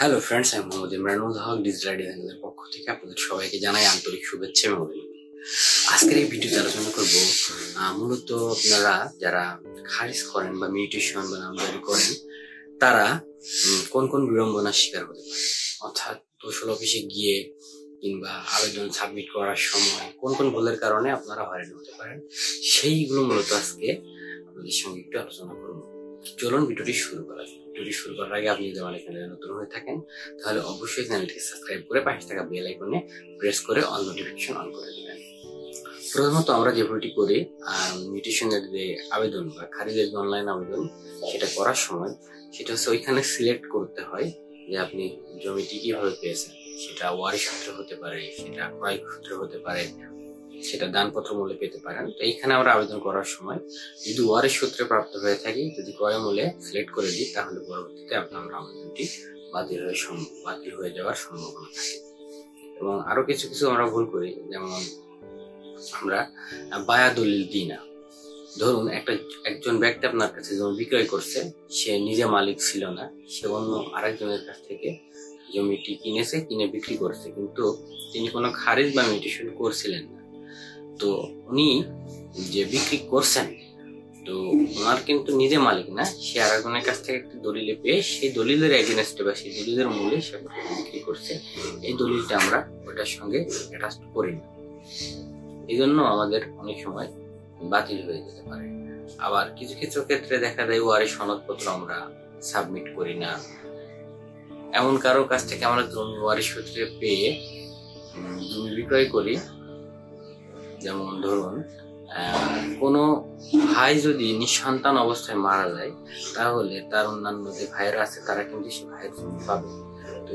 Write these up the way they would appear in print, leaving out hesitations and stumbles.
Hello friends, আমি মোহাম্মদ ইমরানুল হক, digital ডিজাইনের পক্ষ থেকে আপনাদের সবাইকে জানাই আন্তরিক শুভেচ্ছা এবং অভিনন্দন। আজকের এই ভিডিওতে আলোচনা করব মূলত আপনারা যারা খারিজ করেন বা মিউটেশন বা নামজারি করেন তারা কোন কোন বিড়ম্বনার শিকার হতে পারে, অর্থাৎ দোষল অফিসে গিয়ে কিংবা আবেদন সাবমিট করার সময় কোন কোন ভুলের কারণে আপনারা হয়রান হতে পারেন, সেইগুলো মূলত আজকে আপনাদের সঙ্গে একটু আলোচনা করব। চলুন ভিডিওটি শুরু করা যাক। ভিডিওটি শুরু করার আগে আপনি যদি আমার চ্যানেলে নতুন হয়ে থাকেন তাহলে অবশ্যই চ্যানেলটিকে সাবস্ক্রাইব করে পাশে থাকা বেল আইকনে প্রেস করে অল নোটিফিকেশন অন করে দিবেন। প্রথমত আমরা যে ভুলটি করি, মিউটেশনের যে আবেদন বা খারিজের যে অনলাইন আবেদন সেটা করার সময় সেটা হচ্ছে ওইখানে সিলেক্ট করতে হয় যে আপনি জমিটি কিভাবে পেয়েছেন। সেটা ওয়ারিশ সূত্রে হতে পারে, সেটা ক্রয় সূত্রে হতে পারে, সেটা দানপত্র মূল্যে পেতে পারেন। তো এইখানে আমরা আবেদন করার সময় যদি ওয়ারিশ সূত্রে প্রাপ্ত হয়ে থাকি, যদি ক্রয় মূল্যে সিলেক্ট করে দিই তাহলে পরবর্তীতে আপনার আবেদনটি বাতিল হয়ে যাওয়ার সম্ভাবনা থাকে। এবং আরো কিছু কিছু আমরা ভুল করি, যেমন আমরা বায়া দলিল দিই না। ধরুন একজন ব্যক্তি আপনার কাছে জমি বিক্রয় করছে, সে নিজে মালিক ছিল না, সে অন্য আরেকজনের কাছ থেকে জমিটি কিনে বিক্রি করছে, কিন্তু তিনি কোনো খারিজ বা মিউটেশন করছিলেন না। তো উনি যে বিক্রি করছেন, তো ওনার কিন্তু নিজে মালিক না, সে আরেকজনের কাছ থেকে একটি দলিলে পেয়ে সেই দলিলের এগেনস্টে বা সেই দলিলের মূল্যে সে বিক্রি করছে। এই দলিলটা আমরা ওটার সঙ্গে অ্যাটাচ করি না, এই জন্য আমাদের অনেক সময় বাতিল হয়ে যেতে পারে। আবার কিছু কিছু ক্ষেত্রে দেখা যায় ওয়ারিশ সনদপত্র আমরা সাবমিট করি না। এমন কারো কাছ থেকে আমরা জমি ওয়ারিশ সূত্রে পেয়ে জমি বিক্রয় করি, যেমন ধরুন কোনো ভাই যদি নিঃসন্তান অবস্থায় মারা যায় তাহলে তার অন্যান্য যে ভাইয়েরা আছে তারা কিন্তু সে ভাইয়ের জমি পাবে। তো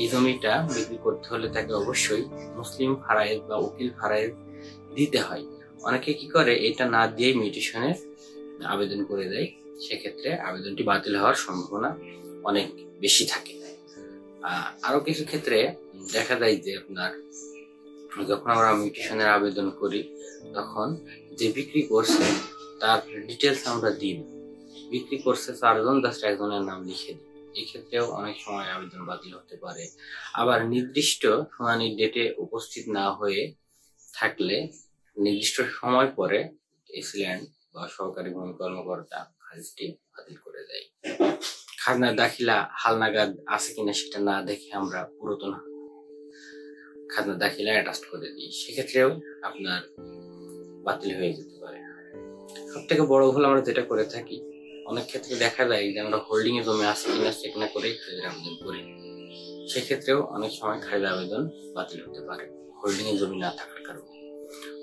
এই জমিটা বিক্রি করতে হলে তাকে অবশ্যই মুসলিম ফারায়েজ বা উকিল ফারায়েজ দিতে হয়। অনেকে কি করে, এটা না দিয়ে মিউটেশনের আবেদন করে দেয়, সেক্ষেত্রে আবেদনটি বাতিল হওয়ার সম্ভাবনা অনেক বেশি থাকে। আরো কিছু ক্ষেত্রে দেখা যায় যে আপনার যখন আমরা মিউটেশনের আবেদন করি তখন যে বিক্রি করছে তার ডিটেলস আমরা দিই না। বিক্রি করছে 4 জন, জাস্ট একজনের নাম লিখে দিই। এই ক্ষেত্রেও অনেক সময় আবেদন বাতিল হতে পারে। আবার নির্দিষ্ট শুনানির ডেটে উপস্থিত না হয়ে থাকলে নির্দিষ্ট সময় পরে এসিল্যান্ড বা সরকারি ভূমি কর্মকর্তা খারিজটি বাতিল করে দেয়। খাজনা দাখিলা হালনাগাদ আছে কিনা সেটা না দেখে আমরা পুরাতন খাজনা দাখিলা অ্যাটাচ করে দিই, সেক্ষেত্রেও আপনার বাতিল হয়ে যেতে পারে। সব থেকে বড় ভুল আমরা যেটা করে থাকি, অনেক ক্ষেত্রে দেখা যায় যে আমরা হোল্ডিং এ জমি আছে কিনা চেক না করে খারিজের আবেদন করি, সেক্ষেত্রেও অনেক সময় খারিজ আবেদন বাতিল হতে পারে হোল্ডিং এ জমি না থাকার কারণে।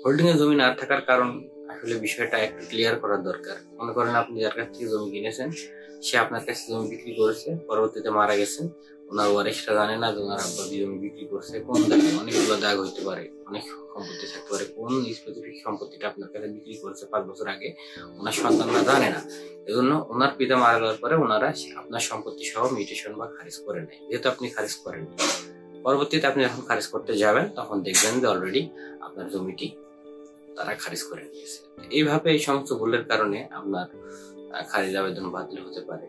হোল্ডিং এ জমি না থাকার কারণ আসলে বিষয়টা একটু ক্লিয়ার করার দরকার। মনে করেন আপনি যার কাছ থেকে জমি কিনেছেন, সে আপনার কাছে জমি বিক্রি করেছে, পরবর্তীতে মারা গেছেন, ওনার ওয়ারিশরা জানে না যে ওনার আব্বা জমি বিক্রি করছে, কোন দাগে অনেকগুলো দাগ হইতে পারে, অনেক সম্পত্তি থাকতে পারে, কোন স্পেসিফিক সম্পত্তিটা আপনার কাছে বিক্রি করেছে 5 বছর আগে ওনার সন্তানরা জানে না। এজন্য ওনার পিতা মারা যাওয়ার পরে ওনারা আপনার সম্পত্তি সহ মিউটেশন বা খারিজ করে নেয়। যেহেতু আপনি খারিজ করেন, পরবর্তীতে আপনি যখন খারিজ করতে যাবেন তখন দেখবেন যে অলরেডি আপনার জমিটি তারা খারিজ করে নিয়েছে। এইভাবে এই সমস্ত ভুলের কারণে আপনার খারিজ আবেদন বাতিল হতে পারে।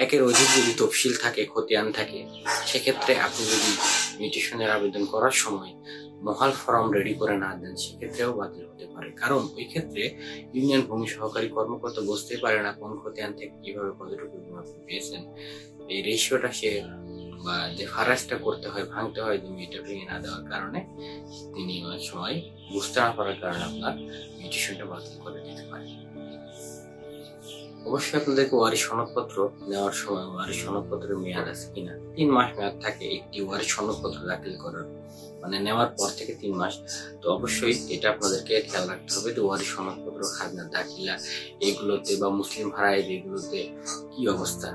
একের অধিক যদি তফসিল থাকে, খতিয়ান থাকে, সেক্ষেত্রে আপনি যদি মিউটেশনের আবেদন করার সময় মহাল ফর্ম রেডি করে না দেন, সেক্ষেত্রেও বাতিল হতে পারে। কারণ ওই ক্ষেত্রে ইউনিয়ন ভূমি সহকারী কর্মকর্তা বুঝতে পারে না কোন খতিয়ান থেকে কিভাবে কতটুকু আপনি পেয়েছেন। এই রেশিওটা সে বা যে ফারাজটা করতে হয়, ভাঙতে হয় জমিটা ভেঙে না দেওয়ার কারণে তিনি অনেক সময় বুঝতে না পারার কারণে আপনার মিউটেশনটা বাতিল করে দিতে পারে। অবশ্যই আপনাদেরকে ওয়ারিশ সনদপত্র নেওয়ার সময় ওয়ারিশ সনদপত্রের মেয়াদ আছে কিনা, 3 মাস মেয়াদ থাকে একটি ওয়ারিশ সনদপত্র দাখিল করার, মানে নেওয়ার পর থেকে 3 মাস। তো অবশ্যই এটা আপনাদেরকে খেয়াল রাখতে হবে যে ওয়ারিশ সনদপত্র, খাজনা দাখিলা এগুলোতে বা মুসলিম ফারায়েজ এগুলোতে কি অবস্থা,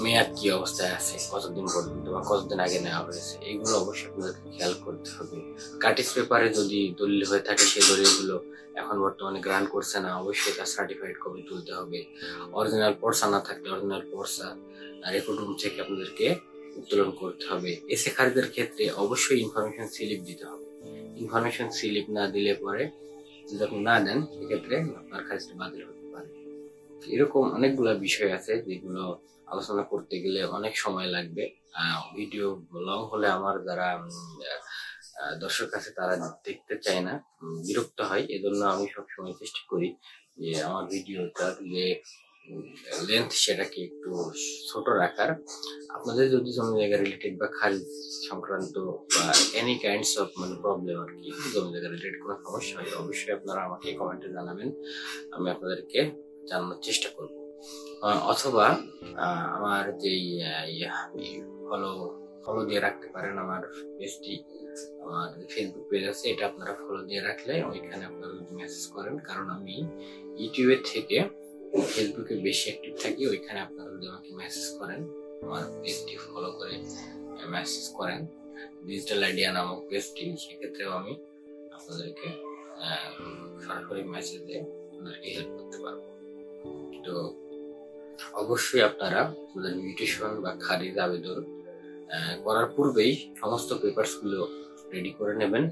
মেয়াদ কি অবস্থায় আছে, কতদিন পর্যন্ত বা কতদিন আগে নেওয়া হয়েছে, এইগুলো অবশ্যই আপনাদেরকে খেয়াল করতে হবে। কাটিস পেপারে যদি দলিল হয়ে থাকে, সেই দলিলগুলো এখন বর্তমানে গ্রান্ট করছে না, অবশ্যই তার সার্টিফাইড কপি তুলতে হবে। অরিজিনাল পর্সা না থাকলে অরিজিনাল পর্সা রেকর্ড রুম থেকে আপনাদেরকে উত্তোলন করতে হবে। এসে খারিজের ক্ষেত্রে অবশ্যই ইনফরমেশন স্লিপ দিতে হবে। ইনফরমেশন স্লিপ না দিলে পরে যদি আপনি না দেন, সেক্ষেত্রে আপনার খারিজটা বাতিল হতে পারে। এরকম অনেকগুলো বিষয় আছে যেগুলো আলোচনা করতে গেলে অনেক সময় লাগবে। ভিডিও লং হলে আমার যারা দর্শক আছে তারা দেখতে চায় না, বিরক্ত হয়। এজন্য আমি সবসময় চেষ্টা করি যে আমার ভিডিওটার যে লেন্থ সেটাকে একটু ছোট রাখার। আপনাদের যদি জমি জায়গা রিলেটেড বা খারিজ সংক্রান্ত বা এনি কাইন্ডস অফ মানে প্রবলেম আর কি, জমি জায়গা রিলেটেড কোনো সমস্যা হয় অবশ্যই আপনারা আমাকে কমেন্টে জানাবেন, আমি আপনাদেরকে জানানোর চেষ্টা করব। অথবা আমার যেই ফলো দিয়ে রাখতে পারেন আমার পেজটি, আমার ফেসবুক পেজ আছে, এটা আপনারা ফলো দিয়ে রাখলে ওইখানে আপনারা মেসেজ করেন, কারণ আমি ইউটিউবের থেকে ফেসবুকে বেশি অ্যাক্টিভ থাকি। ওইখানে আপনারা যদি আমাকে মেসেজ করেন, আমার পেজটি ফলো করে মেসেজ করেন ডিজিটাল আইডিয়া নামক পেজটি, সেক্ষেত্রেও আমি আপনাদেরকে সরাসরি মেসেজে আপনাদেরকে হেল্প করতে পারবো। তো অবশ্যই আপনারা আপনাদের মিউটেশন বা খারিজ আবেদন করার পূর্বেই সমস্ত পেপারস গুলো রেডি করে নেবেন,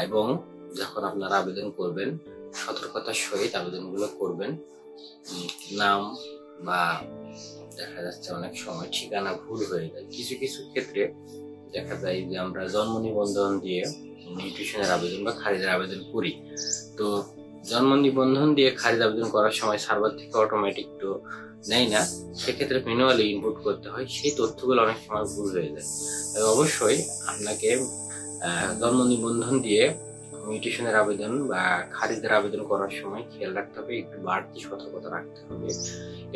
এবং যখন আপনারা আবেদন করবেন সতর্কতার সহিত আবেদনগুলো করবেন। নাম বা দেখা যাচ্ছে অনেক সময় ঠিকানা ভুল হয়ে যায়, কিছু কিছু ক্ষেত্রে দেখা যায় যে আমরা জন্ম নিবন্ধন দিয়ে মিউটেশনের আবেদন বা খারিজের আবেদন করি। তো জন্ম নিবন্ধন দিয়ে খারিজ আবেদন করার সময় সার্ভার থেকে অটোমেটিক তো নেয় না, সেক্ষেত্রে ম্যানুয়ালি ইনপুট করতে হয়, সেই তথ্যগুলো অনেক সময় ভুল হয়ে যায়। অবশ্যই আপনাকে জন্ম নিবন্ধন দিয়ে মিউটেশনের আবেদন বা খারিজের আবেদন করার সময় খেয়াল রাখতে হবে, একটু বাড়তি সতর্কতা রাখতে হবে।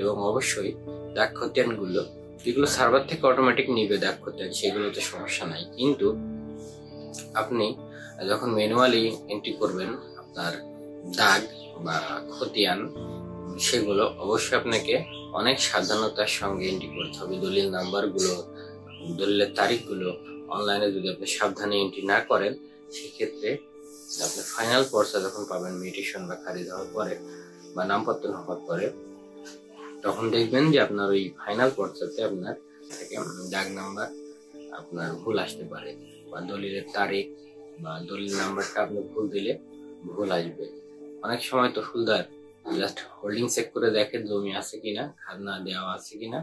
এবং অবশ্যই দাগ খতিয়ান গুলো যেগুলো সার্ভার থেকে অটোমেটিক নিবে দাগ খতিয়ান, সেগুলোতে সমস্যা নাই, কিন্তু আপনি যখন ম্যানুয়ালি এন্ট্রি করবেন আপনার দাগ বা খতিয়ান, সেগুলো অবশ্যই আপনাকে অনেক সাবধানতার সঙ্গে এন্ট্রি করতে হবে। দলিল নাম্বার গুলো, দলিলের তারিখ গুলো অনলাইনে যদি আপনি সাবধানে এন্ট্রি না করেন, সেক্ষেত্রে আপনি ফাইনাল পর্চা যখন পাবেন মিউটেশন বা খারিজ হওয়ার পরে বা নামপত্র হওয়ার পরে, তখন দেখবেন যে আপনার ওই ফাইনাল পর্চাতে আপনার থেকে দাগ নাম্বার আপনার ভুল আসতে পারে, বা দলিলের তারিখ বা দলিল নাম্বারটা আপনি ভুল দিলে ভুল আসবে। অনেক সময় তো ফুলদার জাস্ট হোল্ডিং চেক করে দেখে জমি আছে কিনা, খাজনা দেওয়া আছে কিনা,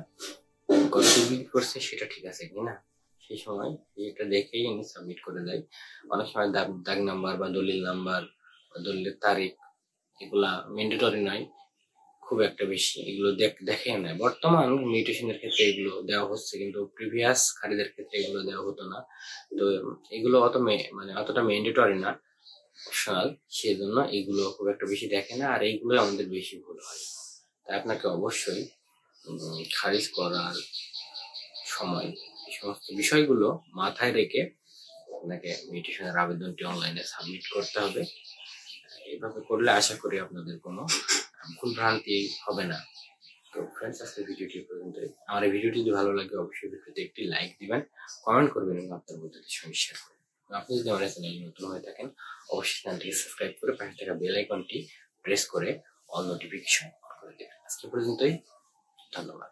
কত বিক্রি করছে সেটা ঠিক আছে কিনা, সেই সময় এটা দেখেই উনি সাবমিট করে দেয়। অনেক সময় দাগ নাম্বার বা দলিল নাম্বার বা দলিলের তারিখ এগুলা ম্যান্ডেটরি নয় খুব একটা বেশি, এগুলো দেখে না। বর্তমান মিউটেশনের ক্ষেত্রে এগুলো দেওয়া হচ্ছে, কিন্তু প্রিভিয়াস খারিজের ক্ষেত্রে এগুলো দেওয়া হতো না। তো এগুলো মানে অতটা ম্যান্ডেটরি না, অপশনাল, সেই জন্য এগুলো খুব একটা বেশি দেখে না, আর এইগুলো আমাদের বেশি ভুল হয়। তাই আপনাকে অবশ্যই খারিজ করার সময় এই সমস্ত বিষয়গুলো মাথায় রেখে আপনাকে মিউটেশনের আবেদনটি অনলাইনে সাবমিট করতে হবে। এইভাবে করলে আশা করি আপনাদের কোনো ভুল ভ্রান্তি হবে না। তো ফ্রেন্ডস, আজকে ভিডিওটি পর্যন্তই। আমার এই ভিডিওটি যদি ভালো লাগে অবশ্যই ভিডিওতে একটি লাইক দিবেন, কমেন্ট করবেন এবং আপনার বন্ধুদের সঙ্গে শেয়ার করবেন। আপনি যদি আমার চ্যানেলে নতুন হয়ে থাকেন অবশ্যই চ্যানেলটিকে সাবস্ক্রাইব করে পাশে থাকা বেল আইকনটি প্রেস করে অল নোটিফিকেশন অন করে দেবেন। আজকে পর্যন্তই, ধন্যবাদ।